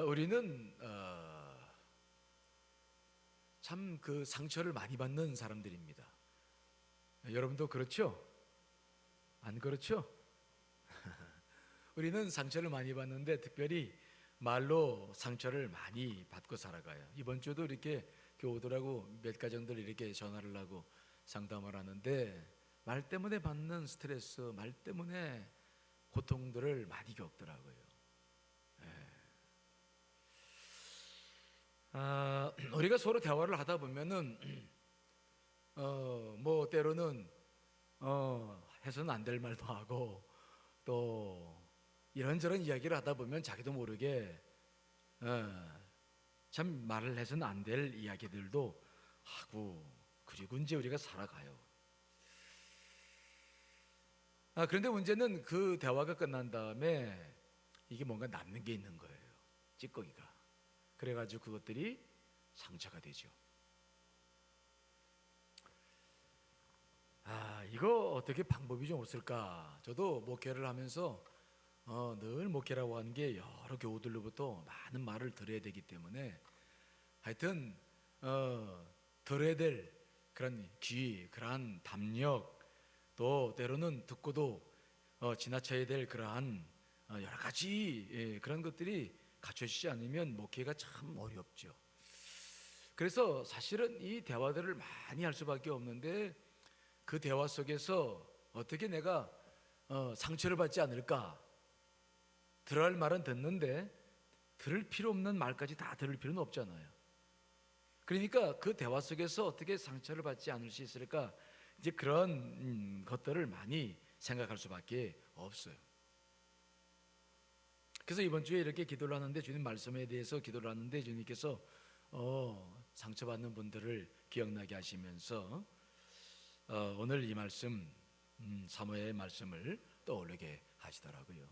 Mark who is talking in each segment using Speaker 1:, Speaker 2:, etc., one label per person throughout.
Speaker 1: 우리는 참 그 상처를 많이 받는 사람들입니다. 여러분도 그렇죠? 안 그렇죠? 우리는 상처를 많이 받는데 특별히 말로 상처를 많이 받고 살아가요. 이번 주도 이렇게 교우들하고 몇 가정들 이렇게 전화를 하고 상담을 하는데 말 때문에 받는 스트레스, 말 때문에 고통들을 많이 겪더라고요. 우리가 서로 대화를 하다 보면은 뭐 때로는 해서는 안 될 말도 하고 또 이런저런 이야기를 하다 보면 자기도 모르게 참 말을 해서는 안 될 이야기들도 하고 그리고 이제 우리가 살아가요. 그런데 문제는 그 대화가 끝난 다음에 이게 뭔가 남는 게 있는 거예요. 찌꺼기가. 그래가지고 그것들이 상처가 되죠. 이거 어떻게 방법이 좀 없을까? 저도 목회를 하면서 늘 목회라고 하는 게 여러 교우들로부터 많은 말을 들어야 되기 때문에 하여튼 들어야 될 그런 귀, 그러한 담력, 또 때로는 듣고도 지나쳐야 될 그러한 여러 가지 그런 것들이 갖춰지지 않으면 목회가 참 어렵죠. 그래서 사실은 이 대화들을 많이 할 수밖에 없는데 그 대화 속에서 어떻게 내가 상처를 받지 않을까? 들어야 할 말은 듣는데 들을 필요 없는 말까지 다 들을 필요는 없잖아요. 그러니까 그 대화 속에서 어떻게 상처를 받지 않을 수 있을까? 이제 그런 것들을 많이 생각할 수밖에 없어요. 그래서 이번 주에 이렇게 기도를 하는데 주님 말씀에 대해서 기도를 하는데 주님께서 상처받는 분들을 기억나게 하시면서 오늘 이 말씀 사무엘의 말씀을 떠올리게 하시더라고요.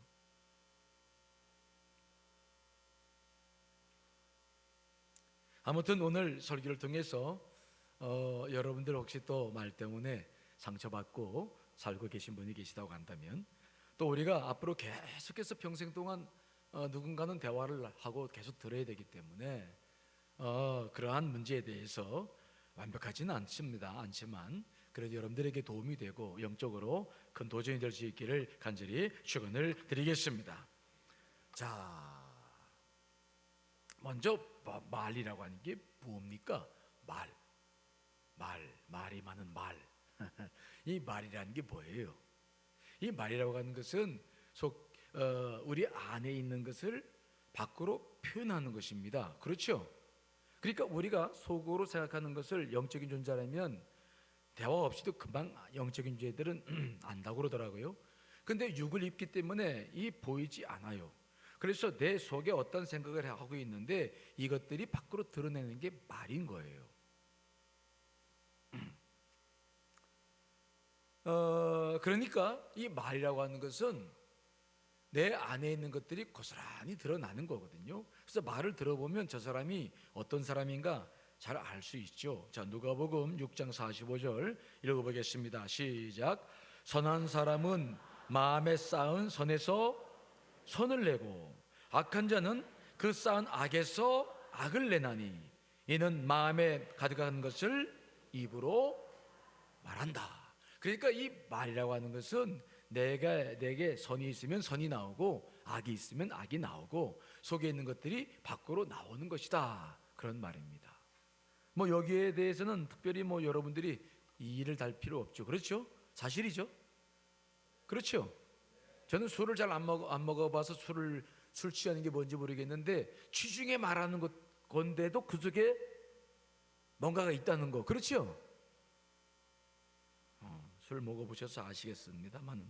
Speaker 1: 아무튼 오늘 설교를 통해서 여러분들 혹시 또 말 때문에 상처받고 살고 계신 분이 계시다고 한다면 또 우리가 앞으로 계속해서 평생 동안 누군가는 대화를 하고 계속 들어야 되기 때문에 그러한 문제에 대해서 완벽하지는 않지만 그래도 여러분들에게 도움이 되고 영적으로 큰 도전이 될 수 있기를 간절히 축원을 드리겠습니다. 자, 먼저 말이라고 하는 게 뭡니까? 말이 많은 말. 이 말이라는 게 뭐예요? 이 말이라고 하는 것은 우리 안에 있는 것을 밖으로 표현하는 것입니다. 그렇죠? 그러니까 우리가 속으로 생각하는 것을 영적인 존재라면 대화 없이도 금방 영적인 존재들은 안다고 그러더라고요. 근데 육을 입기 때문에 이 보이지 않아요. 그래서 내 속에 어떤 생각을 하고 있는데 이것들이 밖으로 드러내는 게 말인 거예요. 그러니까 이 말이라고 하는 것은 내 안에 있는 것들이 고스란히 드러나는 거거든요. 그래서 말을 들어보면 저 사람이 어떤 사람인가 잘 알 수 있죠. 자, 누가복음 6장 45절 읽어보겠습니다. 시작. 선한 사람은 마음에 쌓은 선에서 선을 내고 악한 자는 그 쌓은 악에서 악을 내나니 이는 마음에 가득한 것을 입으로 말한다. 그러니까 이 말이라고 하는 것은 내게 선이 있으면 선이 나오고 악이 있으면 악이 나오고 속에 있는 것들이 밖으로 나오는 것이다. 그런 말입니다. 뭐 여기에 대해서는 특별히 뭐 여러분들이 이의를 달 필요 없죠. 그렇죠? 사실이죠. 그렇죠? 저는 술을 잘 안 먹어봐서 술 취하는 게 뭔지 모르겠는데 취중에 말하는 건데도 그 속에 뭔가가 있다는 거. 그렇죠? 술 먹어보셔서 아시겠습니다만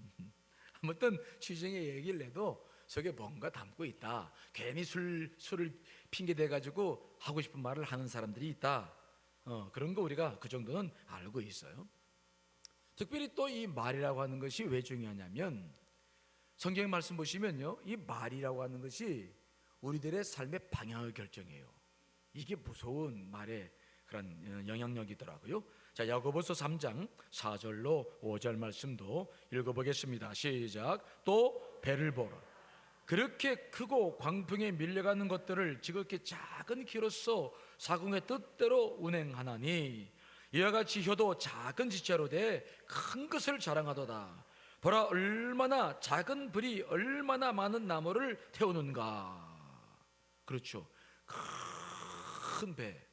Speaker 1: 아무튼 취중에 얘기를 해도 속에 뭔가 담고 있다. 괜히 술을 핑계대가지고 하고 싶은 말을 하는 사람들이 있다. 그런 거 우리가 그 정도는 알고 있어요. 특별히 또 이 말이라고 하는 것이 왜 중요하냐면 성경 말씀 보시면요, 이 말이라고 하는 것이 우리들의 삶의 방향을 결정해요. 이게 무서운 말의 그런 영향력이더라고요. 자, 야고보서 3장 4절로 5절 말씀도 읽어보겠습니다. 시작. 또 배를 보라. 그렇게 크고 광풍에 밀려가는 것들을 지극히 작은 키로서 사공의 뜻대로 운행하나니 이와 같이 혀도 작은 지체로 돼 큰 것을 자랑하도다. 보라, 얼마나 작은 불이 얼마나 많은 나무를 태우는가. 그렇죠. 큰 배,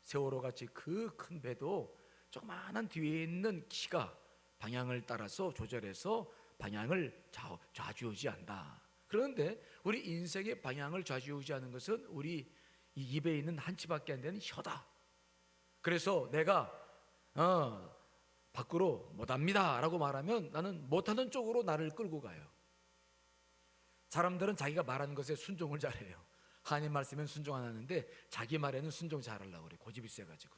Speaker 1: 세월호 같이 그 큰 배도 조그마한 뒤에 있는 키가 방향을 따라서 조절해서 방향을 좌지우지한다. 그런데 우리 인생의 방향을 좌지우지하는 것은 우리 이 입에 있는 한 치밖에 안 되는 혀다. 그래서 내가 밖으로 못합니다 라고 말하면 나는 못하는 쪽으로 나를 끌고 가요. 사람들은 자기가 말하는 것에 순종을 잘해요. 하나님 말씀엔 순종 안 하는데 자기 말에는 순종 잘하려고 그래. 고집이 세가지고.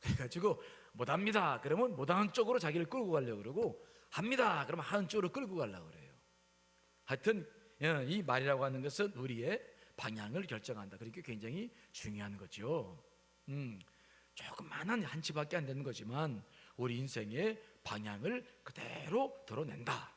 Speaker 1: 그래가지고 못합니다 그러면 못하는 쪽으로 자기를 끌고 가려고 그러고, 합니다 그러면 하는 쪽으로 끌고 가려고 그래요. 하여튼 이 말이라고 하는 것은 우리의 방향을 결정한다. 그렇게 굉장히 중요한 거죠. 조그만한 한 치밖에 안 되는 거지만 우리 인생의 방향을 그대로 드러낸다.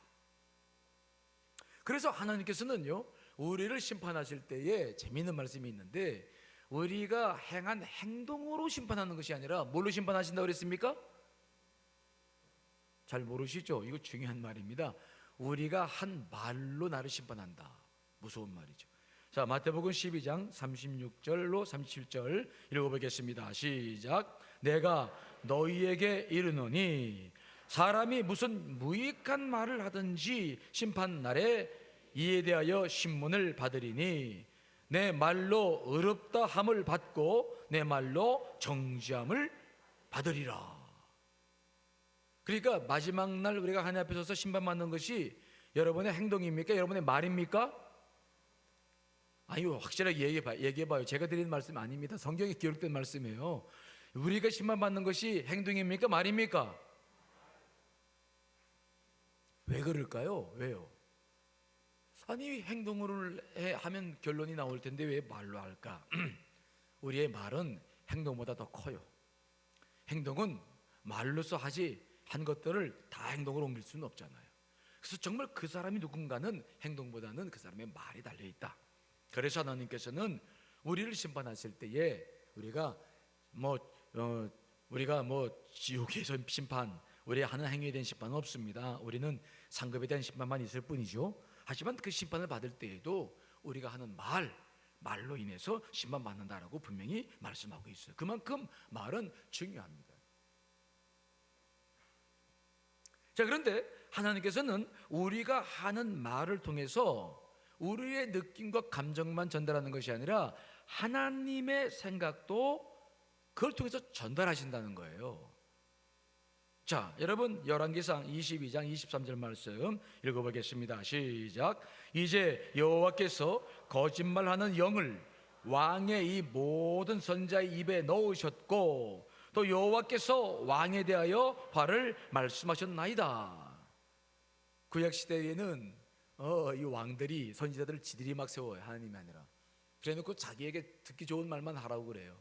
Speaker 1: 그래서 하나님께서는요, 우리를 심판하실 때에 재미있는 말씀이 있는데, 우리가 행한 행동으로 심판하는 것이 아니라 뭘로 심판하신다고 그랬습니까? 잘 모르시죠? 이거 중요한 말입니다. 우리가 한 말로 나를 심판한다. 무서운 말이죠. 자, 마태복음 12장 36절로 37절 읽어보겠습니다. 시작. 내가 너희에게 이르노니 사람이 무슨 무익한 말을 하든지 심판날에 이에 대하여 신문을 받으리니 내 말로 의롭다 함을 받고 내 말로 정죄함을 받으리라. 그러니까 마지막 날 우리가 하나님 앞에 서서 심판받는 것이 여러분의 행동입니까? 여러분의 말입니까? 아유, 확실하게 얘기해봐요. 제가 드리는 말씀 아닙니다. 성경에 기록된 말씀이에요. 우리가 심판받는 것이 행동입니까? 말입니까? 왜 그럴까요? 왜요? 아니, 행동을 하면 결론이 나올 텐데 왜 말로 할까? 우리의 말은 행동보다 더 커요. 행동은 말로서 한 것들을 다 행동으로 옮길 수는 없잖아요. 그래서 정말 그 사람이 누군가는 행동보다는 그 사람의 말이 달려있다. 그래서 하나님께서는 우리를 심판하실 때에 우리가 지옥에서 심판, 우리가 하는 행위에 대한 심판은 없습니다. 우리는 상급에 대한 심판만 있을 뿐이죠. 하지만 그 심판을 받을 때에도 우리가 하는 말로 인해서 심판받는다라고 분명히 말씀하고 있어요. 그만큼 말은 중요합니다. 자, 그런데 하나님께서는 우리가 하는 말을 통해서 우리의 느낌과 감정만 전달하는 것이 아니라 하나님의 생각도 그걸 통해서 전달하신다는 거예요. 자, 여러분 열왕기상 22장 23절 말씀 읽어보겠습니다. 시작. 이제 여호와께서 거짓말하는 영을 왕의 이 모든 선지자의 입에 넣으셨고 또 여호와께서 왕에 대하여 화를 말씀하셨나이다. 구약시대에는 이 왕들이 선지자들을 지들이 막 세워요. 하나님이 아니라. 그래놓고 자기에게 듣기 좋은 말만 하라고 그래요.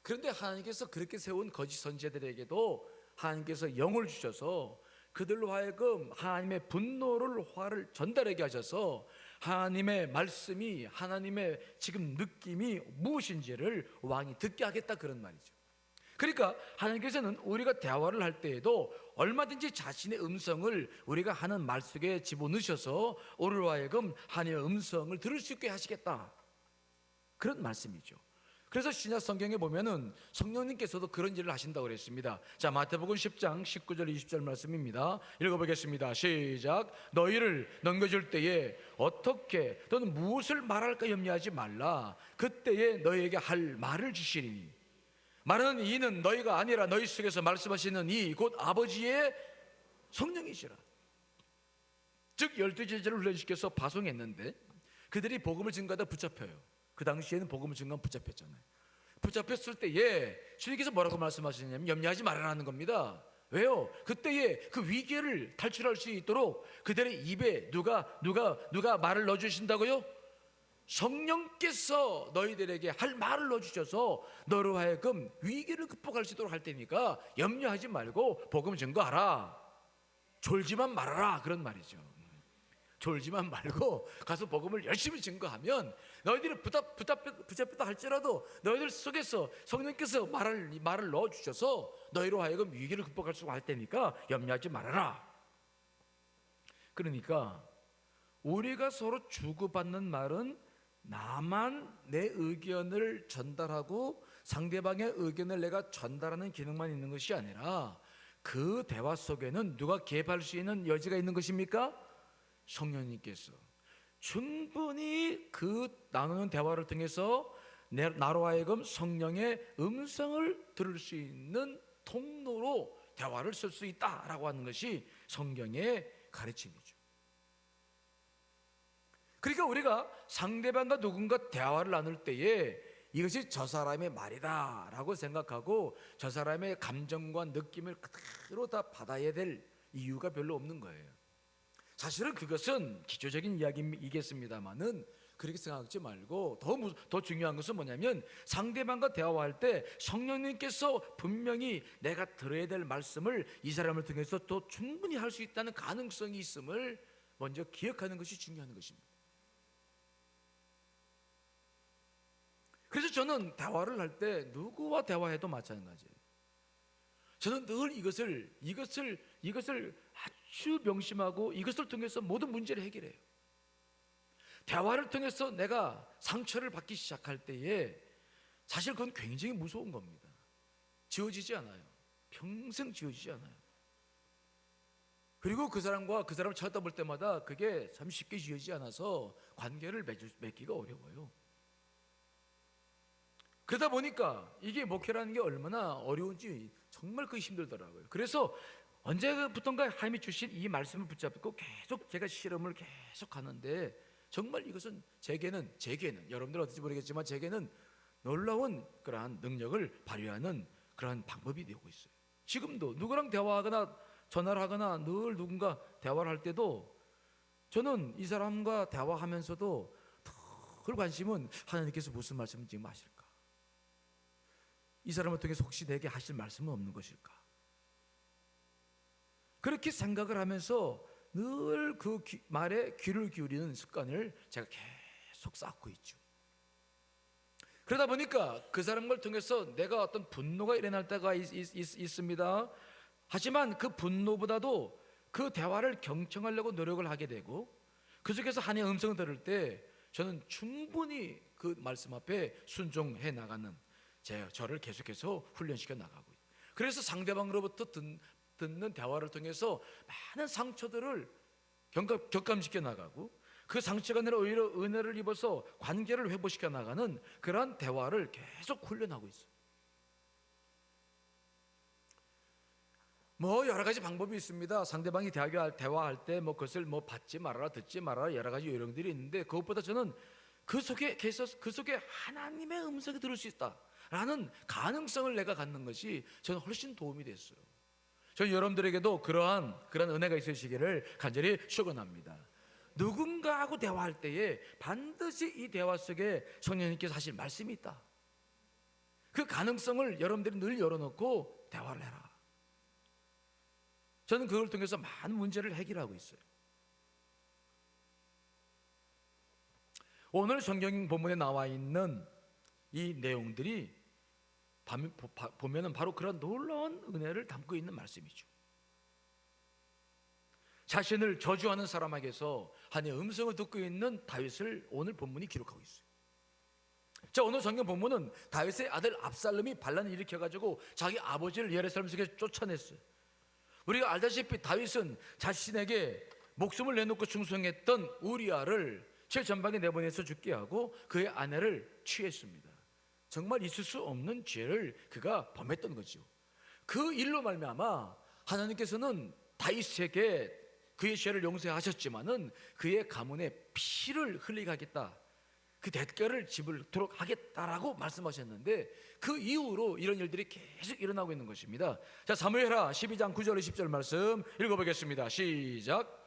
Speaker 1: 그런데 하나님께서 그렇게 세운 거짓 선지자들에게도 하나님께서 영을 주셔서 그들로 하여금 하나님의 분노를, 화를 전달하게 하셔서 하나님의 말씀이, 하나님의 지금 느낌이 무엇인지를 왕이 듣게 하겠다, 그런 말이죠. 그러니까 하나님께서는 우리가 대화를 할 때에도 얼마든지 자신의 음성을 우리가 하는 말 속에 집어넣으셔서 우리로 하여금 하나님의 음성을 들을 수 있게 하시겠다, 그런 말씀이죠. 그래서 신약 성경에 보면은 성령님께서도 그런 일을 하신다고 그랬습니다. 자, 마태복음 10장 19절 20절 말씀입니다. 읽어보겠습니다. 시작. 너희를 넘겨줄 때에 어떻게 또는 무엇을 말할까 염려하지 말라. 그때에 너희에게 할 말을 주시리니 말하는 이는 너희가 아니라 너희 속에서 말씀하시는 이 곧 아버지의 성령이시라. 즉 12제자를 훈련시켜서 파송했는데 그들이 복음을 증거하다 붙잡혀요. 그 당시에는 복음을 증거하면 붙잡혔잖아요. 붙잡혔을 때에 주님께서 뭐라고 말씀하시냐면 염려하지 말아라는 겁니다. 왜요? 그때에 그 위기를 탈출할 수 있도록 그들의 입에 누가 말을 넣어주신다고요? 성령께서 너희들에게 할 말을 넣어주셔서 너로 하여금 위기를 극복할 수 있도록 할 테니까 염려하지 말고 복음 증거하라, 졸지만 말아라, 그런 말이죠. 졸지만 말고 가서 복음을 열심히 증거하면 너희들이 붙잡혔다 할지라도 너희들 속에서 성령께서 말을 넣어주셔서 너희로 하여금 위기를 극복할 수 있을 테니까 염려하지 말아라. 그러니까 우리가 서로 주고받는 말은 나만 내 의견을 전달하고 상대방의 의견을 내가 전달하는 기능만 있는 것이 아니라 그 대화 속에는 누가 개입할 수 있는 여지가 있는 것입니까? 성령님께서 충분히 그 나누는 대화를 통해서 나로 하여금 성령의 음성을 들을 수 있는 통로로 대화를 쓸 수 있다라고 하는 것이 성경의 가르침이죠. 그러니까 우리가 상대방과 누군가 대화를 나눌 때에 이것이 저 사람의 말이다 라고 생각하고 저 사람의 감정과 느낌을 그대로 다 받아야 될 이유가 별로 없는 거예요. 사실은 그것은 기초적인 이야기이겠습니다만은 그렇게 생각하지 말고 더 중요한 것은 뭐냐면 상대방과 대화할 때 성령님께서 분명히 내가 들어야 될 말씀을 이 사람을 통해서 더 충분히 할 수 있다는 가능성이 있음을 먼저 기억하는 것이 중요한 것입니다. 그래서 저는 대화를 할 때 누구와 대화해도 마찬가지예요. 저는 늘 이것을 아주 명심하고 이것을 통해서 모든 문제를 해결해요. 대화를 통해서 내가 상처를 받기 시작할 때에 사실 그건 굉장히 무서운 겁니다. 지워지지 않아요. 평생 지워지지 않아요. 그리고 그 사람을 쳐다볼 때마다 그게 참 쉽게 지워지지 않아서 관계를 맺기가 어려워요. 그러다 보니까 이게 목회라는 게 얼마나 어려운지 정말 그게 힘들더라고요. 그래서 언제부턴가 하나님이 주신 이 말씀을 붙잡고 계속 제가 실험을 계속 하는데 정말 이것은 제게는 여러분들은 어떨지 모르겠지만 제게는 놀라운 그러한 능력을 발휘하는 그러한 방법이 되고 있어요. 지금도 누구랑 대화하거나 전화를 하거나 늘 누군가 대화를 할 때도 저는 이 사람과 대화하면서도 늘 관심은 하나님께서 무슨 말씀을 지금 하실까? 이 사람을 통해서 혹시 내게 하실 말씀은 없는 것일까? 그렇게 생각을 하면서 늘 그 말에 귀를 기울이는 습관을 제가 계속 쌓고 있죠. 그러다 보니까 그 사람을 통해서 내가 어떤 분노가 일어날 때가 있습니다. 하지만 그 분노보다도 그 대화를 경청하려고 노력을 하게 되고 그 속에서 하나님의 음성을 들을 때 저는 충분히 그 말씀 앞에 순종해 나가는 저를 계속해서 훈련시켜 나가고, 그래서 상대방으로부터 듣는 대화를 통해서 많은 상처들을 격감시켜 나가고 그 상처가 아니라 오히려 은혜를 입어서 관계를 회복시켜 나가는 그러한 대화를 계속 훈련하고 있어요. 뭐 여러 가지 방법이 있습니다. 상대방이 대화할 때 뭐 그것을 뭐 받지 말아라, 듣지 말아라, 여러 가지 요령들이 있는데 그것보다 저는 그 속에 하나님의 음성이 들을 수 있다라는 가능성을 내가 갖는 것이 저는 훨씬 도움이 됐어요. 저는 여러분들에게도 그런 은혜가 있으시기를 간절히 축원합니다. 누군가하고 대화할 때에 반드시 이 대화 속에 성령님께서 하실 말씀이 있다. 그 가능성을 여러분들이 늘 열어놓고 대화를 해라. 저는 그걸 통해서 많은 문제를 해결하고 있어요. 오늘 성경 본문에 나와 있는 이 내용들이 보면은 바로 그런 놀라운 은혜를 담고 있는 말씀이죠. 자신을 저주하는 사람에게서 하나님의 음성을 듣고 있는 다윗을 오늘 본문이 기록하고 있어요. 자, 오늘 성경 본문은 다윗의 아들 압살롬이 반란을 일으켜가지고 자기 아버지를 예루살렘 속에 쫓아냈어요. 우리가 알다시피 다윗은 자신에게 목숨을 내놓고 충성했던 우리아를 최전방에 내보내서 죽게 하고 그의 아내를 취했습니다. 정말 있을 수 없는 죄를 그가 범했던 거죠. 그 일로 말미암아 하나님께서는 다윗에게 그의 죄를 용서하셨지만은 그의 가문에 피를 흘리게 하겠다, 그 대가를 지불토록 하겠다라고 말씀하셨는데 그 이후로 이런 일들이 계속 일어나고 있는 것입니다. 자, 사무엘하 12장 9절 10절 말씀 읽어보겠습니다. 시작.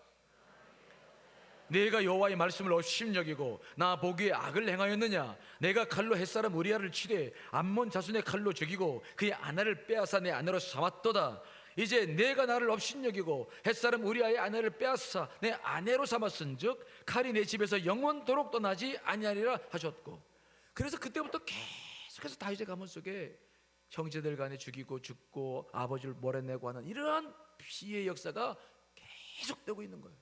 Speaker 1: 내가 여호와의 말씀을 업심여기고 나 보기에 악을 행하였느냐? 내가 칼로 햇사람 우리아를 치되 암몬 자손의 칼로 죽이고 그의 아내를 빼앗아 내 아내로 삼았도다. 이제 내가 나를 업신여기고 햇사람 우리아의 아내를 빼앗아 내 아내로 삼았은즉 칼이 내 집에서 영원토록 떠나지 아니하리라 하셨고. 그래서 그때부터 계속해서 다윗의 가문 속에 형제들 간에 죽이고 죽고 아버지를 몰아내고 하는 이러한 피해의 역사가 계속되고 있는 거예요.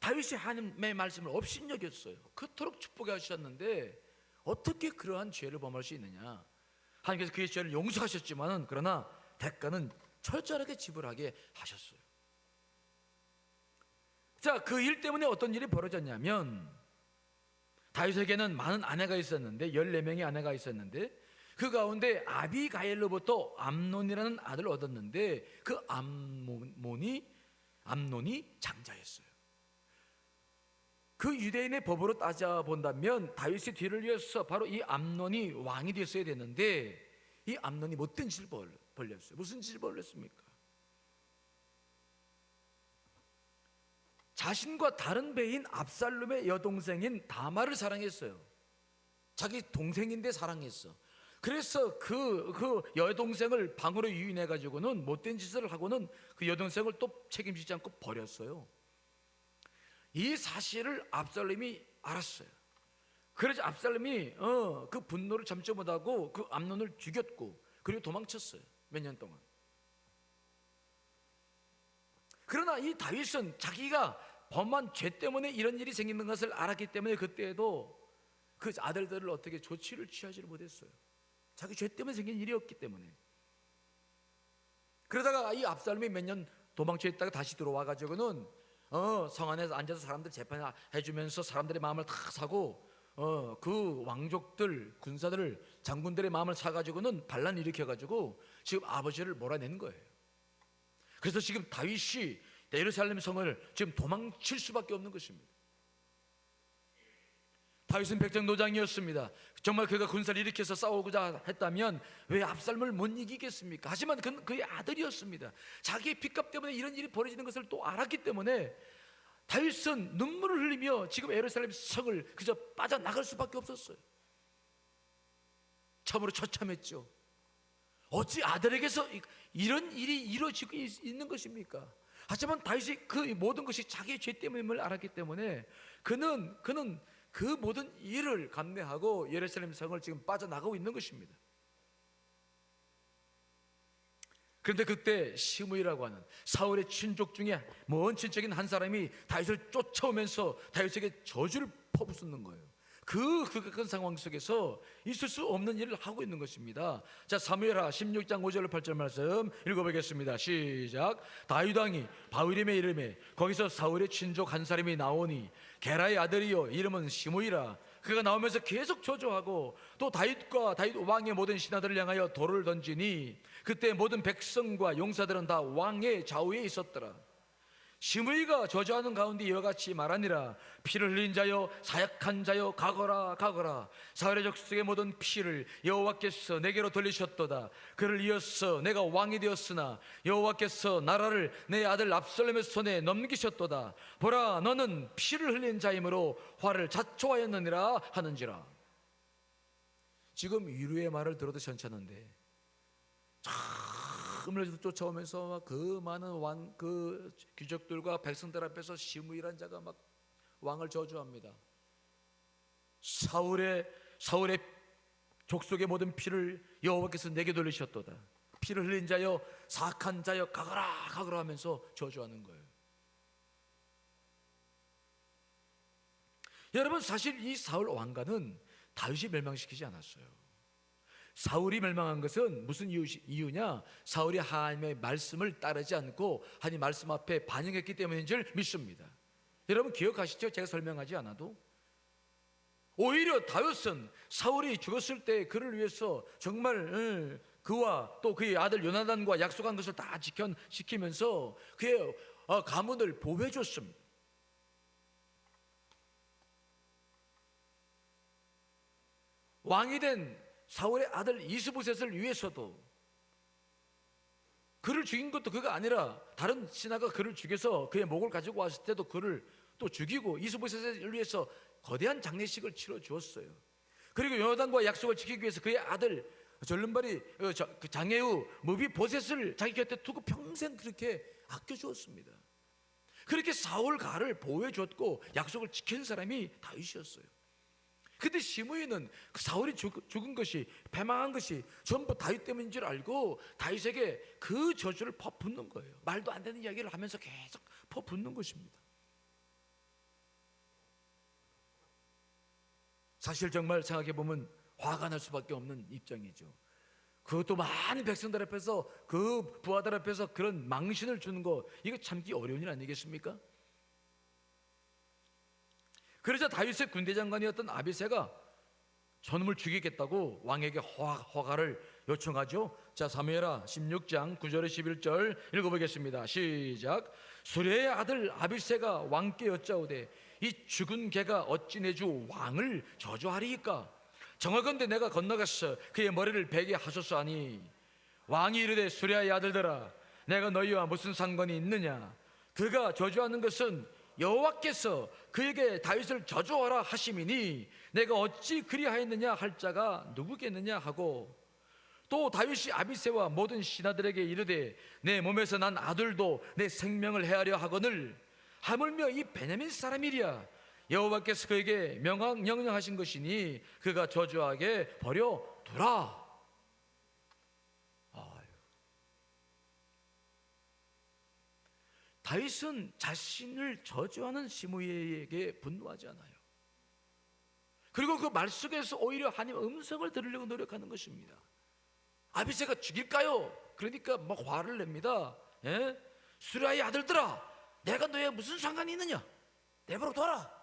Speaker 1: 다윗이 하나님의 말씀을 업신여겼어요. 그토록 축복해 하셨는데 어떻게 그러한 죄를 범할 수 있느냐. 하나님께서 그의 죄를 용서하셨지만 그러나 대가는 철저하게 지불하게 하셨어요. 자, 그 일 때문에 어떤 일이 벌어졌냐면 다윗에게는 많은 아내가 있었는데 14명의 아내가 있었는데 그 가운데 아비가일로부터 암논이라는 아들을 얻었는데 그 암논이 장자였어요. 그 유대인의 법으로 따져본다면 다윗의 뒤를 이어서 바로 이 암논이 왕이 됐어야 되는데 이 암논이 못된 짓을 벌렸어요. 무슨 짓을 벌렸습니까? 자신과 다른 배인 압살롬의 여동생인 다말을 사랑했어요. 자기 동생인데 사랑했어. 그래서 그 여동생을 방으로 유인해 가지고는 못된 짓을 하고는 그 여동생을 또 책임지지 않고 버렸어요. 이 사실을 압살롬이 알았어요. 그래서 압살롬이 그 분노를 참지 못하고 그 암논을 죽였고 그리고 도망쳤어요. 몇 년 동안. 그러나 이 다윗은 자기가 범한 죄 때문에 이런 일이 생기는 것을 알았기 때문에 그때에도 그 아들들을 어떻게 조치를 취하지를 못했어요. 자기 죄 때문에 생긴 일이었기 때문에. 그러다가 이 압살롬이 몇 년 도망쳐 있다가 다시 들어와 가지고는 성 안에서 앉아서 사람들 재판해주면서 사람들의 마음을 다 사고 그 왕족들 군사들을 장군들의 마음을 사가지고는 반란 일으켜가지고 지금 아버지를 몰아내는 거예요. 그래서 지금 다윗이 예루살렘 성을 지금 도망칠 수밖에 없는 것입니다. 다윗은 백정노장이었습니다. 정말 그가 군사를 일으켜서 싸우고자 했다면 왜 압살롬을 못 이기겠습니까? 하지만 그는 그의 아들이었습니다. 자기의 핏값 때문에 이런 일이 벌어지는 것을 또 알았기 때문에 다윗은 눈물을 흘리며 지금 예루살렘 성을 그저 빠져나갈 수밖에 없었어요. 참으로 처참했죠. 어찌 아들에게서 이런 일이 이루어지고 있는 것입니까? 하지만 다윗이 그 모든 것이 자기의 죄 때문임을 알았기 때문에 그는 그 모든 일을 감내하고 예루살렘 성을 지금 빠져나가고 있는 것입니다. 그런데 그때 시므이라고 하는 사울의 친족 중에 먼 친척인 한 사람이 다윗을 쫓아오면서 다윗에게 저주를 퍼붓는 거예요. 그 극악한 상황 속에서 있을 수 없는 일을 하고 있는 것입니다. 자, 사무엘하 16장 5절 8절 말씀 읽어보겠습니다. 시작. 다윗 왕이 바후림의 이름에 거기서 사울의 친족 한 사람이 나오니 게라의 아들이요 이름은 시므이라. 그가 나오면서 계속 저주하고 또 다윗과 다윗 왕의 모든 신하들을 향하여 돌을 던지니 그때 모든 백성과 용사들은 다 왕의 좌우에 있었더라. 시므이가 저주하는 가운데 이와 같이 말하니라. 피를 흘린 자여 사약한 자여 가거라 가거라. 사울의 족속의 모든 피를 여호와께서 내게로 돌리셨도다. 그를 이어서 내가 왕이 되었으나 여호와께서 나라를 내 아들 압살롬의 손에 넘기셨도다. 보라 너는 피를 흘린 자이므로 화를 자초하였느니라 하는지라. 지금 위로의 말을 들어도 괜찮은데 을 쫓아오면서 그 많은 그 귀족들과 백성들 앞에서 시므이란 자가 막 왕을 저주합니다. 사울의 족속의 모든 피를 여호와께서 내게 돌리셨도다. 피를 흘린 자여 사악한 자여 가거라 가거라 하면서 저주하는 거예요. 여러분 사실 이 사울 왕가는 다윗이 멸망시키지 않았어요. 사울이 멸망한 것은 무슨 이유냐? 사울이 하나님의 말씀을 따르지 않고 하나님 말씀 앞에 반응했기 때문인 줄 믿습니다. 여러분 기억하시죠? 제가 설명하지 않아도 오히려 다윗은 사울이 죽었을 때 그를 위해서 정말 그와 또 그의 아들 요나단과 약속한 것을 다 지키면서 그의 가문을 보호해 줬습니다. 왕이 된 사울의 아들 이스보셋을 위해서도 그를 죽인 것도 그가 아니라 다른 신하가 그를 죽여서 그의 목을 가지고 왔을 때도 그를 또 죽이고 이스보셋을 위해서 거대한 장례식을 치러 주었어요. 그리고 요나단과 약속을 지키기 위해서 그의 아들 절름발이 그 장애우 무비보셋을 자기 곁에 두고 평생 그렇게 아껴주었습니다. 그렇게 사울 가를 보호해 줬고 약속을 지킨 사람이 다윗이었어요. 근데 시므이는 그 사울이 죽은 것이, 패망한 것이 전부 다윗 때문인 줄 알고 다윗에게 그 저주를 퍼붓는 거예요. 말도 안 되는 이야기를 하면서 계속 퍼붓는 것입니다. 사실 정말 생각해 보면 화가 날 수밖에 없는 입장이죠. 그것도 많은 백성들 앞에서, 그 부하들 앞에서 그런 망신을 주는 거, 이거 참기 어려운 일 아니겠습니까? 그러자 다윗의 군대 장관이었던 아비새가 저놈을 죽이겠다고 왕에게 허가를 요청하죠. 자, 사무엘하 16장 9절에 11절 읽어보겠습니다. 시작. 수레의 아들 아비새가 왕께 여짜오되 이 죽은 개가 어찌 내 주 왕을 저주하리이까? 정하건대 내가 건너가서 그의 머리를 베게 하소서 하니, 왕이 이르되 수레의 아들들아 내가 너희와 무슨 상관이 있느냐? 그가 저주하는 것은 여호와께서 그에게 다윗을 저주하라 하심이니 내가 어찌 그리하였느냐 할 자가 누구겠느냐 하고, 또 다윗이 아비새와 모든 신하들에게 이르되 내 몸에서 난 아들도 내 생명을 해하려 하거늘 하물며 이 베냐민 사람이랴. 여호와께서 그에게 명령하신 것이니 그가 저주하게 버려두라. 다윗은 자신을 저주하는 시므이에게 분노하지 않아요. 그리고 그 말 속에서 오히려 하나님의 음성을 들으려고 노력하는 것입니다. 아비새가 죽일까요? 그러니까 막 화를 냅니다. 예? 수라의 아들들아 내가 너희와 무슨 상관이 있느냐? 내버려 둬라.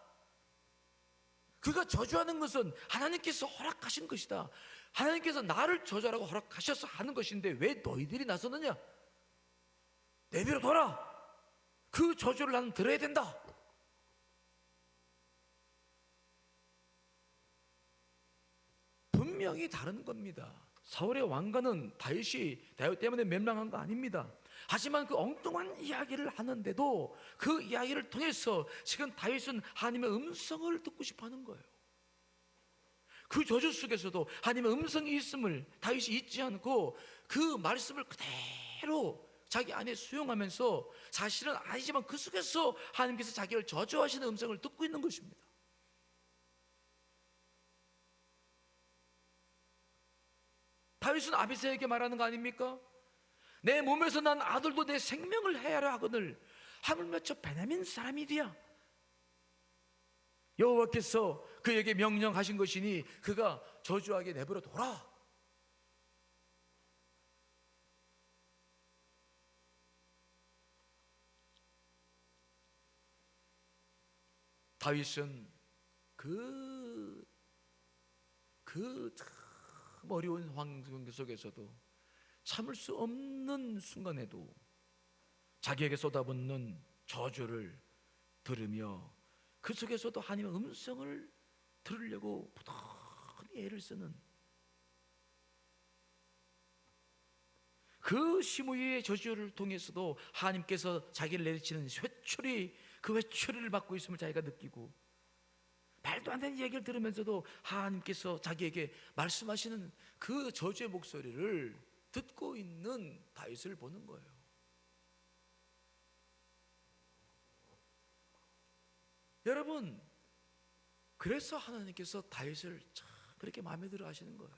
Speaker 1: 그가 저주하는 것은 하나님께서 허락하신 것이다. 하나님께서 나를 저주하라고 허락하셔서 하는 것인데 왜 너희들이 나서느냐? 내버려 둬라. 그 저주를 나는 들어야 된다. 분명히 다른 겁니다. 사울의 왕가는 다윗 때문에 멸망한 거 아닙니다. 하지만 그 엉뚱한 이야기를 하는데도 그 이야기를 통해서 지금 다윗은 하나님의 음성을 듣고 싶어하는 거예요. 그 저주 속에서도 하나님의 음성이 있음을 다윗이 잊지 않고 그 말씀을 그대로 자기 안에 수용하면서, 사실은 아니지만 그 속에서 하나님께서 자기를 저주하시는 음성을 듣고 있는 것입니다. 다윗은 아비새에게 말하는 거 아닙니까? 내 몸에서 난 아들도 내 생명을 해하려 하거늘 하물며 저 베냐민 사람이랴. 여호와께서 그에게 명령하신 것이니 그가 저주하게 내버려 둬라. 다윗은 그 참 어려운 환경 속에서도, 참을 수 없는 순간에도 자기에게 쏟아붓는 저주를 들으며 그 속에서도 하나님의 음성을 들으려고 부단히 애를 쓰는, 그 시므이의 저주를 통해서도 하나님께서 자기를 내리치는 회초리, 그 회초리를 받고 있음을 자기가 느끼고, 말도 안 되는 얘기를 들으면서도 하나님께서 자기에게 말씀하시는 그 저주의 목소리를 듣고 있는 다윗을 보는 거예요. 여러분, 그래서 하나님께서 다윗을 참 그렇게 마음에 들어 하시는 거예요.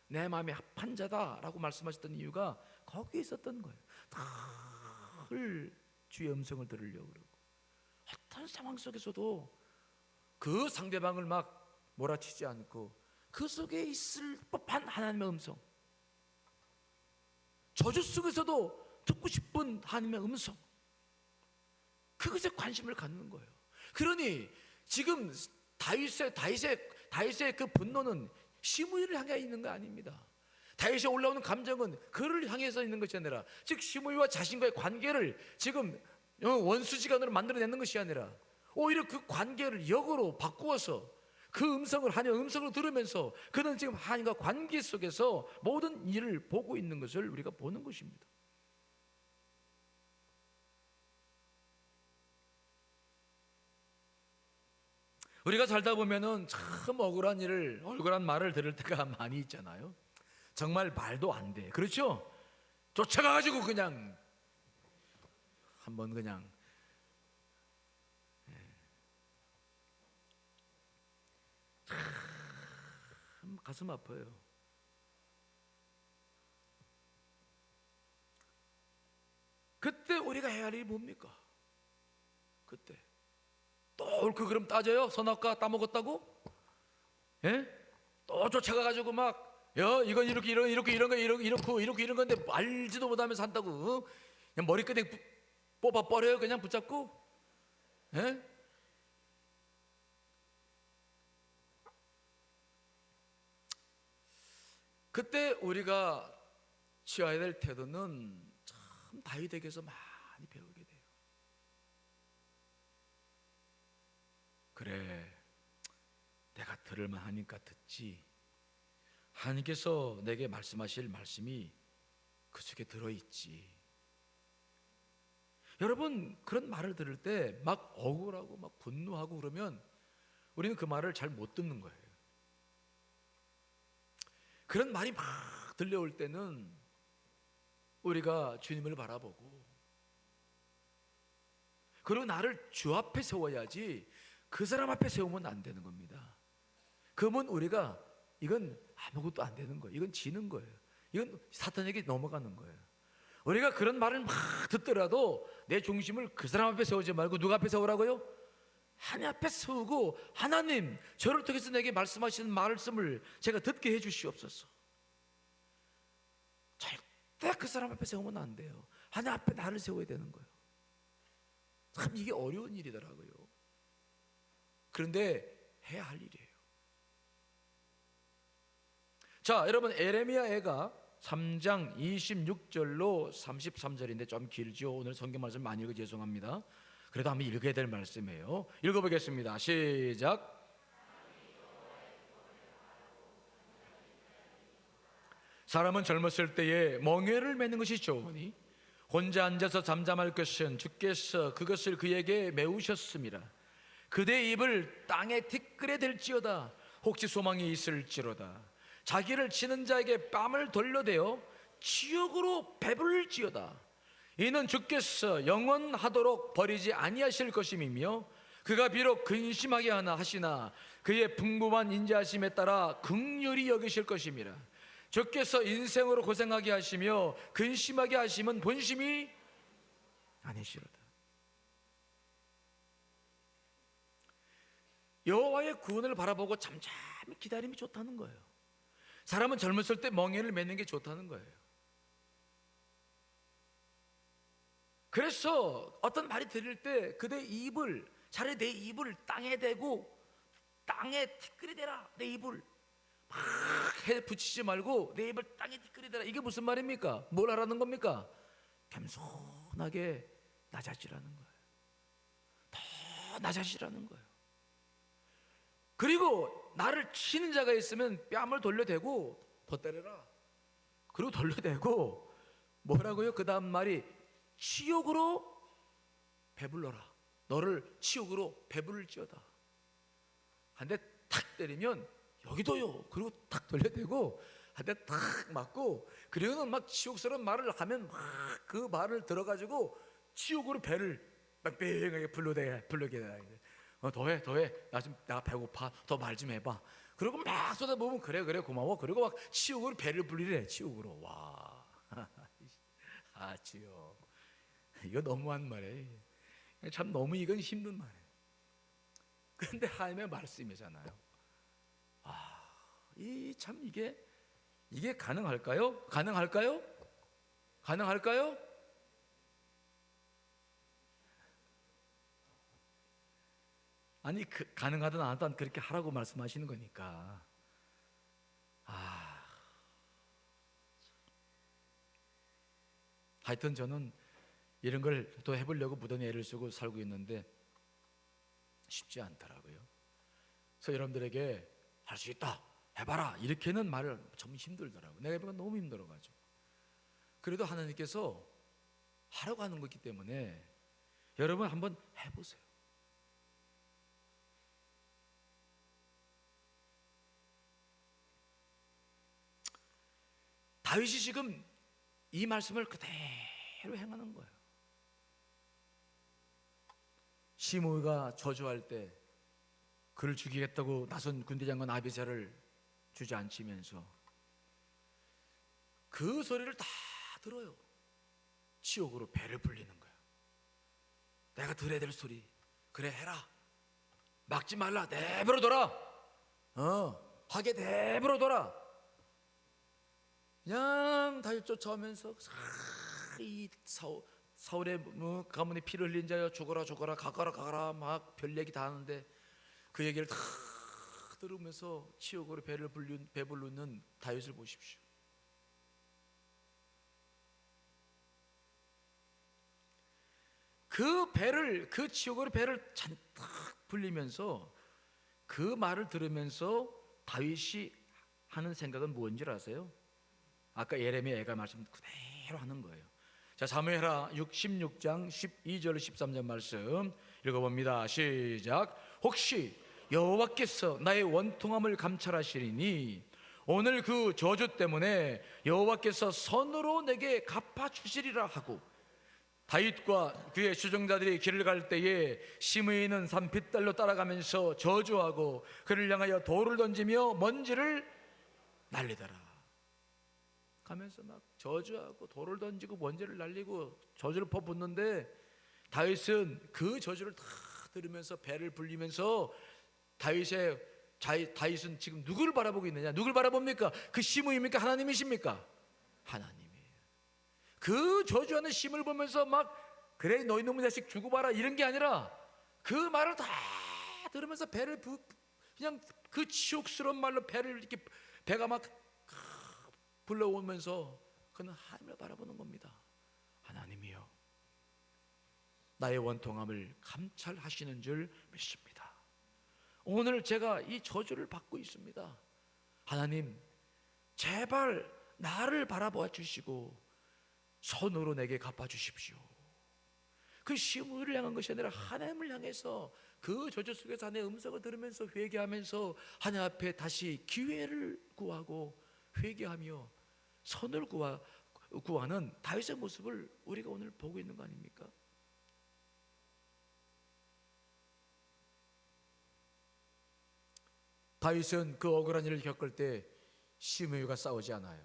Speaker 1: 내 마음에 합한 자다라고 말씀하셨던 이유가 거기에 있었던 거예요. 늘 주의 음성을 들으려고 그러고, 어떤 상황 속에서도 그 상대방을 막 몰아치지 않고 그 속에 있을 법한 하나님의 음성, 저주 속에서도 듣고 싶은 하나님의 음성, 그것에 관심을 갖는 거예요. 그러니 지금 다윗의 그 분노는 시므이를 향해 있는 거 아닙니다. 다윗이 올라오는 감정은 그를 향해서 있는 것이 아니라, 즉 시므이와 자신과의 관계를 지금 원수지간으로 만들어내는 것이 아니라 오히려 그 관계를 역으로 바꾸어서 그 음성을, 하나님의 음성을 들으면서 그는 지금 하나님과 관계 속에서 모든 일을 보고 있는 것을 우리가 보는 것입니다. 우리가 살다 보면은 참 억울한 말을 들을 때가 많이 있잖아요. 정말 말도 안 돼. 그렇죠? 쫓아가가지고 그냥 한번 그냥 참 가슴 아파요. 그때 우리가 해야 할 일이 뭡니까? 그때 또 옳고 그름 따져요? 선악과 따먹었다고? 예? 또 쫓아가가지고 막 이건 이렇게 이런 건데 알지도 못하면서 한다고 그냥 머리끄댕 뽑아 버려요. 그냥 붙잡고. 예? 그때 우리가 취해야 될 태도는 참 다윗에게서 많이 배우게 돼요. 그래, 내가 들을만 하니까 듣지. 하나님께서 내게 말씀하실 말씀이 그 속에 들어있지. 여러분, 그런 말을 들을 때 막 억울하고 막 분노하고 그러면 우리는 그 말을 잘 못 듣는 거예요. 그런 말이 막 들려올 때는 우리가 주님을 바라보고, 그리고 나를 주 앞에 세워야지 그 사람 앞에 세우면 안 되는 겁니다. 그러면 우리가 이건 아무것도 안 되는 거예요. 이건 지는 거예요. 이건 사탄에게 넘어가는 거예요. 우리가 그런 말을 막 듣더라도 내 중심을 그 사람 앞에 세우지 말고 누가 앞에 세우라고요? 하나님 앞에 세우고, 하나님, 저를 통해서 내게 말씀하시는 말씀을 제가 듣게 해주시옵소서. 절대 그 사람 앞에 세우면 안 돼요. 하나님 앞에 나를 세워야 되는 거예요. 참 이게 어려운 일이더라고요. 그런데 해야 할 일이에요. 자, 여러분, 에레미야가 3장 26절로 33절인데 좀 길죠. 오늘 성경 말씀 많이 읽어 죄송합니다. 그래도 한번 읽어야 될 말씀이에요. 읽어보겠습니다. 시작. 사람은 젊었을 때에 멍에를 매는 것이 좋으니 혼자 앉아서 잠잠할 것은 주께서 그것을 그에게 메우셨습니다. 그대의 입을 땅에 티끌에 댈지어다. 혹시 소망이 있을지로다. 자기를 치는 자에게 뺨을 돌려대어 치욕으로 배불릴지어다. 이는 주께서 영원하도록 버리지 아니하실 것임이며 그가 비록 근심하게 하나 하시나 그의 풍부한 인자하심에 따라 긍휼히 여기실 것임이라. 주께서 인생으로 고생하게 하시며 근심하게 하시면 본심이 아니시로다. 여호와의 구원을 바라보고 잠잠히 기다림이 좋다는 거예요. 사람은 젊었을 때 멍에를 매는 게 좋다는 거예요. 그래서 어떤 말이 들릴 때 그대 입을, 차라리 내 입을 땅에 대고 땅에 티끌이 대라. 내 입을 막 해 붙이지 말고 내 입을 땅에 티끌이 대라. 이게 무슨 말입니까? 뭘 하라는 겁니까? 겸손하게 낮아지라는 거예요. 더 낮아지라는 거예요. 그리고 나를 치는 자가 있으면 뺨을 돌려대고 더 때려라. 그리고 돌려대고 뭐라고요? 그 다음 말이 치욕으로 배불러라. 너를 치욕으로 배부를지어다. 한 대 탁 때리면 여기도요. 그리고 탁 돌려대고 한 대 탁 맞고, 그리고는 막 치욕스러운 말을 하면 막 그 말을 들어가지고 치욕으로 배를 뺑뺑하게 불러게 돼. 더해 나 배고파. 더 말 좀 해봐. 그리고 막 쏟아보면 그래 고마워. 그리고 막 치욕으로 배를 불리래. 치욕으로. 와 아 주여, 이거 너무한 말이에요. 참 너무 이건 힘든 말이에요. 그런데 하나님의 말씀이잖아요. 이 참 이게 가능할까요? 가능할까요? 아니 가능하든 안 하든 그렇게 하라고 말씀하시는 거니까. 하여튼 저는 이런 걸 또 해보려고 무던히 애를 쓰고 살고 있는데 쉽지 않더라고요. 그래서 여러분들에게 할 수 있다, 해봐라 이렇게는 말을 참 힘들더라고요. 내가 해보니까 너무 힘들어가지고. 그래도 하나님께서 하라고 하는 거기 때문에 여러분 한번 해보세요. 다윗이 지금 이 말씀을 그대로 행하는 거예요. 시므이가 저주할 때 그를 죽이겠다고 나선 군대장관 아비새를 주저앉히면서 그 소리를 다 들어요. 치욕으로 배를 불리는 거야. 내가 들어야 될 소리, 그래 해라. 막지 말라. 내버려 둬라. 하게 내버려 둬라. 그냥 다윗 쫓아오면서 이 사울의 가문에 피를 흘린 자여 죽어라 죽어라 가거라 막 별 얘기 다 하는데 그 얘기를 다 들으면서 치욕으로 배부르는 다윗을 보십시오. 그 치욕으로 배를 잔뜩 불리면서 그 말을 들으면서 다윗이 하는 생각은 뭔지 아세요? 아까 예레미야가 말씀 그대로 하는 거예요. 자, 사무엘하 16장 12절 13절 말씀 읽어봅니다. 시작. 혹시 여호와께서 나의 원통함을 감찰하시리니 오늘 그 저주 때문에 여호와께서 선으로 내게 갚아주시리라 하고 다윗과 그의 수종자들이 길을 갈 때에 시므이는 산빗달로 따라가면서 저주하고 그를 향하여 돌을 던지며 먼지를 날리더라. 가면서 막 저주하고 돌을 던지고 먼지를 날리고 저주를 퍼붓는데 다윗은 그 저주를 다 들으면서 배를 불리면서 다윗은 지금 누구를 바라보고 있느냐? 누굴 바라봅니까? 그 시므이입니까? 하나님이십니까? 하나님이에요. 그 저주하는 시므를 보면서 막 그래 너희 놈의 자식 주고 봐라 이런 게 아니라 그 말을 다 들으면서 배를 그냥 그 치욕스러운 말로 배를 이렇게 배가 막 불러오면서 그는 하나님을 바라보는 겁니다. 하나님이여 나의 원통함을 감찰하시는 줄 믿습니다. 오늘 제가 이 저주를 받고 있습니다. 하나님 제발 나를 바라봐 주시고 손으로 내게 갚아주십시오. 그 시므이를 향한 것이 아니라 하나님을 향해서 그 저주 속에서 하나님의 음성을 들으면서 회개하면서 하나님 앞에 다시 기회를 구하고 회개하며 선을 구하는 다윗의 모습을 우리가 오늘 보고 있는 거 아닙니까? 다윗은 그 억울한 일을 겪을 때 시므이가 싸우지 않아요.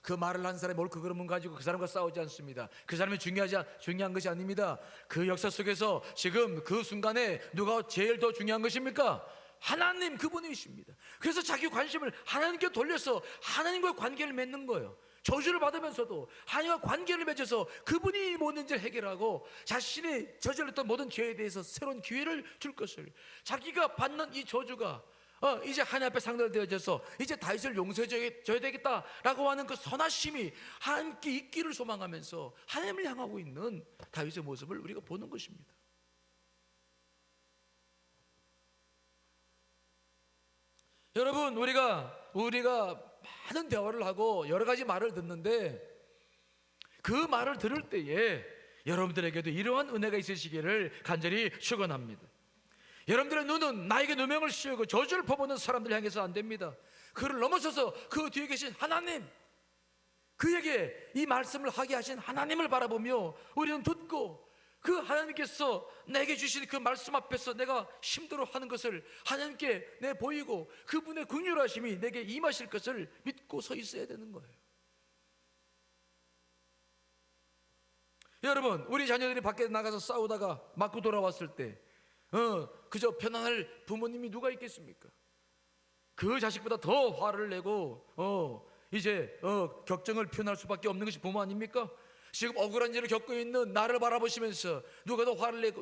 Speaker 1: 그 말을 한 사람이 옳고 그름은 가지고 그 사람과 싸우지 않습니다. 그 사람이 중요한 것이 아닙니다. 그 역사 속에서 지금 그 순간에 누가 제일 더 중요한 것입니까? 하나님 그분이십니다. 그래서 자기 관심을 하나님께 돌려서 하나님과의 관계를 맺는 거예요. 저주를 받으면서도 하나님과 관계를 맺어서 그분이 모든 일을 해결하고 자신이 저질렀던 모든 죄에 대해서 새로운 기회를 줄 것을, 자기가 받는 이 저주가 이제 하나님 앞에 상달되어져서 이제 다윗을 용서해줘야 되겠다라고 하는 그 선하심이 함께 있기를 소망하면서 하나님을 향하고 있는 다윗의 모습을 우리가 보는 것입니다. 여러분, 우리가 많은 대화를 하고 여러 가지 말을 듣는데 그 말을 들을 때에 여러분들에게도 이러한 은혜가 있으시기를 간절히 축원합니다. 여러분들의 눈은 나에게 누명을 씌우고 저주를 퍼붓는 사람들 향해서 안 됩니다. 그를 넘어서서 그 뒤에 계신 하나님, 그에게 이 말씀을 하게 하신 하나님을 바라보며 우리는 듣고 그 하나님께서 내게 주신 그 말씀 앞에서 내가 힘들어하는 것을 하나님께 내 보이고 그분의 긍휼하심이 내게 임하실 것을 믿고 서 있어야 되는 거예요. 여러분, 우리 자녀들이 밖에 나가서 싸우다가 맞고 돌아왔을 때 그저 편안할 부모님이 누가 있겠습니까? 그 자식보다 더 화를 내고 이제 격정을 표현할 수밖에 없는 것이 부모 아닙니까? 지금 억울한 일을 겪고 있는 나를 바라보시면서 누가 더 화를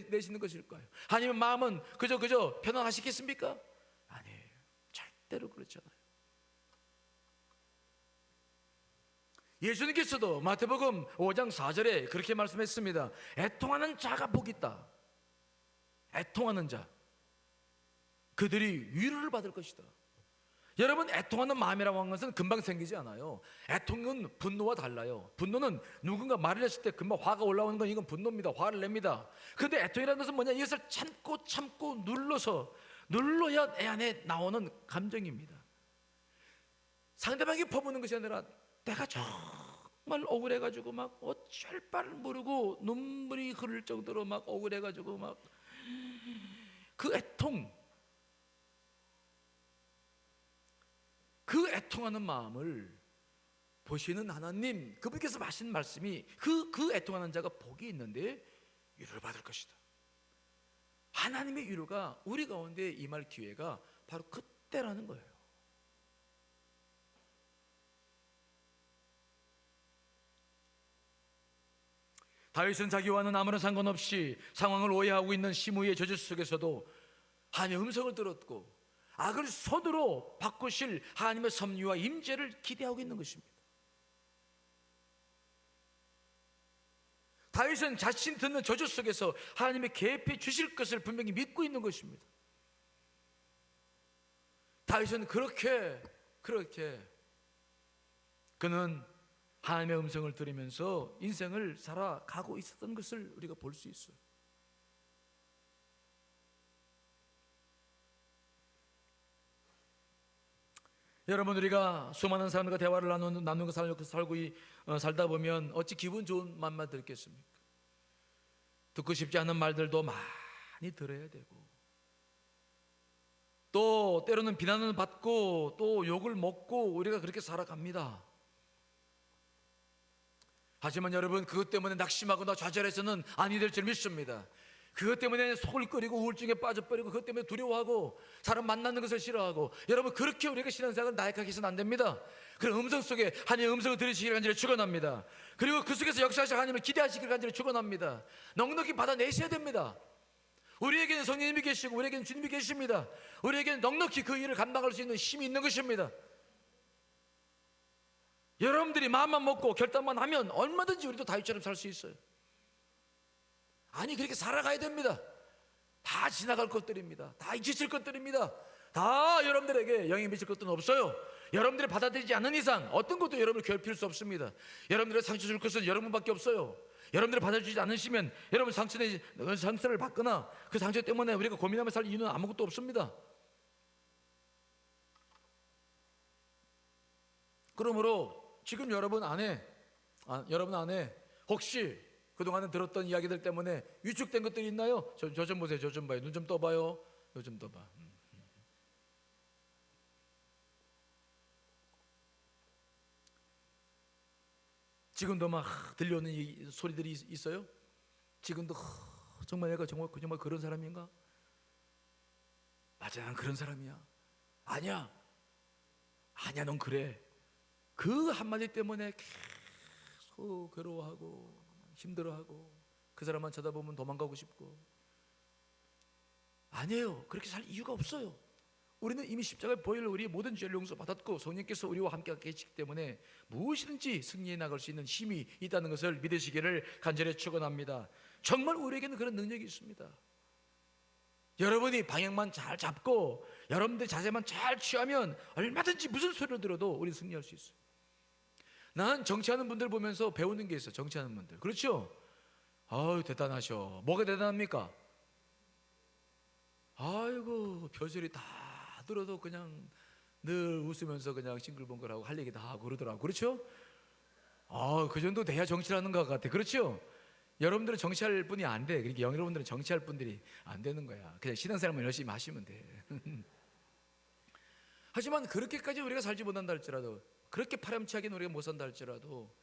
Speaker 1: 내시는 것일까요? 아니면 마음은 그저 편안하시겠습니까? 아니에요. 절대로 그렇지 않아요. 예수님께서도 마태복음 5장 4절에 그렇게 말씀했습니다. 애통하는 자가 복이 있다. 애통하는 자, 그들이 위로를 받을 것이다. 여러분, 애통하는 마음이라고 하는 것은 금방 생기지 않아요. 애통은 분노와 달라요. 분노는 누군가 말을 했을 때 금방 화가 올라오는 건 이건 분노입니다. 화를 냅니다. 그런데 애통이라는 것은 뭐냐? 이것을 참고 눌러야 내 안에 나오는 감정입니다. 상대방이 퍼붓는 것이 아니라 내가 정말 억울해가지고 막 어쩔 바를 모르고 눈물이 흐를 정도로 막 억울해가지고 막 그 애통, 그 애통하는 마음을 보시는 하나님, 그분께서 하신 말씀이 그 애통하는 자가 복이 있는데 위로를 받을 것이다. 하나님의 위로가 우리 가운데 임할 기회가 바로 그때라는 거예요. 다윗은 자기와는 아무런 상관없이 상황을 오해하고 있는 시므이의 저주 속에서도 하나님의 음성을 들었고 악을 손으로 바꾸실 하나님의 섭리와 임재를 기대하고 있는 것입니다. 다윗은 자신 듣는 저주 속에서 하나님의 계획해 주실 것을 분명히 믿고 있는 것입니다. 다윗은 그렇게 그는 하나님의 음성을 들으면서 인생을 살아가고 있었던 것을 우리가 볼 수 있어요. 여러분, 우리가 수많은 사람들과 대화를 나누고 살다 보면 어찌 기분 좋은 말만 듣겠습니까? 듣고 싶지 않은 말들도 많이 들어야 되고, 또 때로는 비난을 받고 또 욕을 먹고 우리가 그렇게 살아갑니다. 하지만 여러분, 그것 때문에 낙심하거나 좌절해서는 아니 될 줄 믿습니다. 그것 때문에 속을 끓이고 우울증에 빠져버리고 그것 때문에 두려워하고 사람 만나는 것을 싫어하고, 여러분, 그렇게 우리가 신앙생활을 나약하게 해서는 안 됩니다. 그런 음성 속에 하나님의 음성을 들으시기를 간절히 축원합니다. 그리고 그 속에서 역사하실 하나님을 기대하시기를 간절히 축원합니다. 넉넉히 받아내셔야 됩니다. 우리에게는 성령님이 계시고 우리에게는 주님이 계십니다. 우리에게는 넉넉히 그 일을 감당할 수 있는 힘이 있는 것입니다. 여러분들이 마음만 먹고 결단만 하면 얼마든지 우리도 다윗처럼 살 수 있어요. 아니, 그렇게 살아가야 됩니다. 다 지나갈 것들입니다. 다 잊히실 것들입니다. 다 여러분들에게 영향 미칠 것들은 없어요. 여러분들이 받아들이지 않는 이상 어떤 것도 여러분을 괴롭힐 수 없습니다. 여러분들의 상처 줄 것은 여러분밖에 없어요. 여러분들이 받아주지 않으시면 여러분 상처를 받거나 그 상처 때문에 우리가 고민하며 살 이유는 아무것도 없습니다. 그러므로 지금 여러분 안에 혹시 그동안에 들었던 이야기들 때문에 위축된 것들이 있나요? 저 좀 보세요. 저 좀 봐요. 눈 좀 떠봐요. 눈 좀 떠봐. 지금도 막 들려오는 이 소리들이 있어요? 지금도 정말 내가 정말 그런 사람인가? 맞아, 난 그런 사람이야. 아니야, 넌 그래. 그 한마디 때문에 계속 괴로워하고 힘들어하고 그 사람만 쳐다보면 도망가고 싶고. 아니에요. 그렇게 살 이유가 없어요. 우리는 이미 십자가의 보혈로 우리의 모든 죄를 용서받았고 성령께서 우리와 함께 계시기 때문에 무엇이든지 승리해 나갈 수 있는 힘이 있다는 것을 믿으시기를 간절히 축원합니다. 정말 우리에게는 그런 능력이 있습니다. 여러분이 방향만 잘 잡고 여러분들의 자세만 잘 취하면 얼마든지 무슨 소리를 들어도 우리는 승리할 수 있어요. 난 정치하는 분들 보면서 배우는 게 있어요. 정치하는 분들, 그렇죠? 아유, 대단하셔. 뭐가 대단합니까? 아이고, 별소리 다 들어도 그냥 늘 웃으면서 그냥 싱글벙글하고 할 얘기 다 하고 그러더라고. 그렇죠? 그 정도 돼야 정치를 하는 것 같아. 그렇죠? 여러분들은 정치할 분이 안 돼. 그러니까 여러분들은 정치할 분들이 안 되는 거야. 그냥 신앙생활만 열심히 하시면 돼. 하지만 그렇게까지 우리가 살지 못한다 할지라도, 그렇게 파렴치하게 우리가 못 산다 할지라도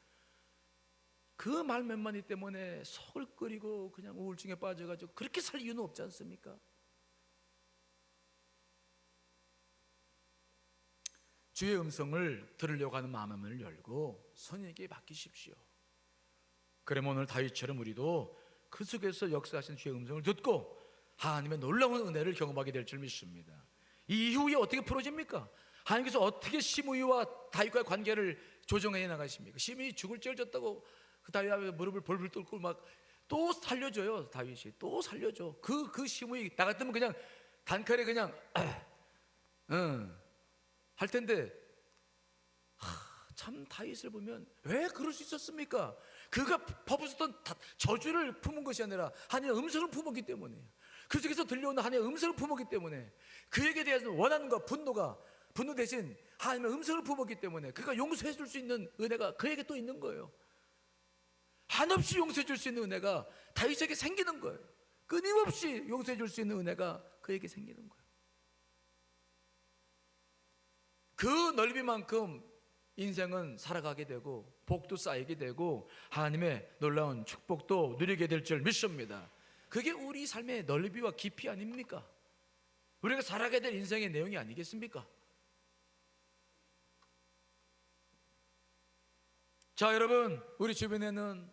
Speaker 1: 그 말 몇 마디 때문에 속을 끓이고 그냥 우울증에 빠져가지고 그렇게 살 이유는 없지 않습니까? 주의 음성을 들으려고 하는 마음을 열고 성령에게 맡기십시오. 그러면 오늘 다윗처럼 우리도 그 속에서 역사하신 주의 음성을 듣고 하나님의 놀라운 은혜를 경험하게 될 줄 믿습니다. 이 이후에 어떻게 풀어집니까? 하나님께서 어떻게 시므이와 다윗과의 관계를 조정해 나가십니까? 시므이 죽을 죄를 졌다고 그 다윗 앞에 무릎을 벌벌 떨고 막 또 살려줘요. 다윗이 또 살려줘. 그 시므이 나 같으면 그냥 단칼에 그냥 할 텐데, 참 다윗을 보면 왜 그럴 수 있었습니까? 그가 퍼붓었던 저주를 품은 것이 아니라 하나님의 음성을 품었기 때문에, 그 속에서 들려오는 하나님의 음성을 품었기 때문에 그에게 대해서 원한과 분노 대신 하나님의 음성을 품었기 때문에 그가 용서해 줄 수 있는 은혜가 그에게 또 있는 거예요. 한없이 용서해 줄 수 있는 은혜가 다윗에게 생기는 거예요. 끊임없이 용서해 줄 수 있는 은혜가 그에게 생기는 거예요. 그 넓이만큼 인생은 살아가게 되고 복도 쌓이게 되고 하나님의 놀라운 축복도 누리게 될 줄 믿습니다. 그게 우리 삶의 넓이와 깊이 아닙니까? 우리가 살아가게 될 인생의 내용이 아니겠습니까? 자, 여러분, 우리 주변에는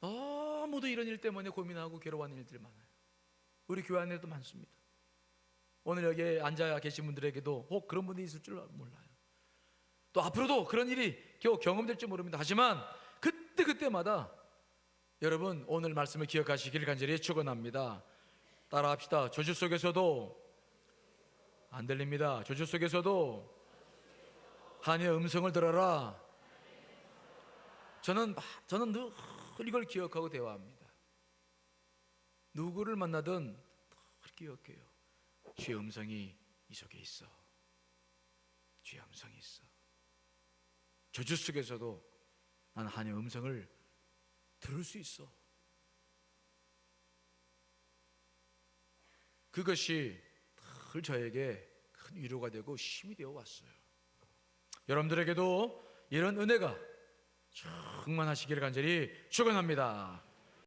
Speaker 1: 너무도 이런 일 때문에 고민하고 괴로워하는 일들이 많아요. 우리 교회 안에도 많습니다. 오늘 여기에 앉아 계신 분들에게도 혹 그런 분이 있을 줄 몰라요. 또 앞으로도 그런 일이 겨우 경험될지 모릅니다. 하지만 그때마다 여러분 오늘 말씀을 기억하시기를 간절히 축원합니다. 따라합시다. 저주 속에서도 안 들립니다. 저주 속에서도 하나님의 음성을 들어라. 저는 늘 이걸 기억하고 대화합니다. 누구를 만나든 늘 기억해요. 주의 음성이 이 속에 있어. 주의 음성이 있어. 저주 속에서도 나는 하나님의 음성을 들을 수 있어. 그것이 늘 저에게 큰 위로가 되고 힘이 되어 왔어요. 여러분들에게도 이런 은혜가 충만하시기를 간절히 축원합니다.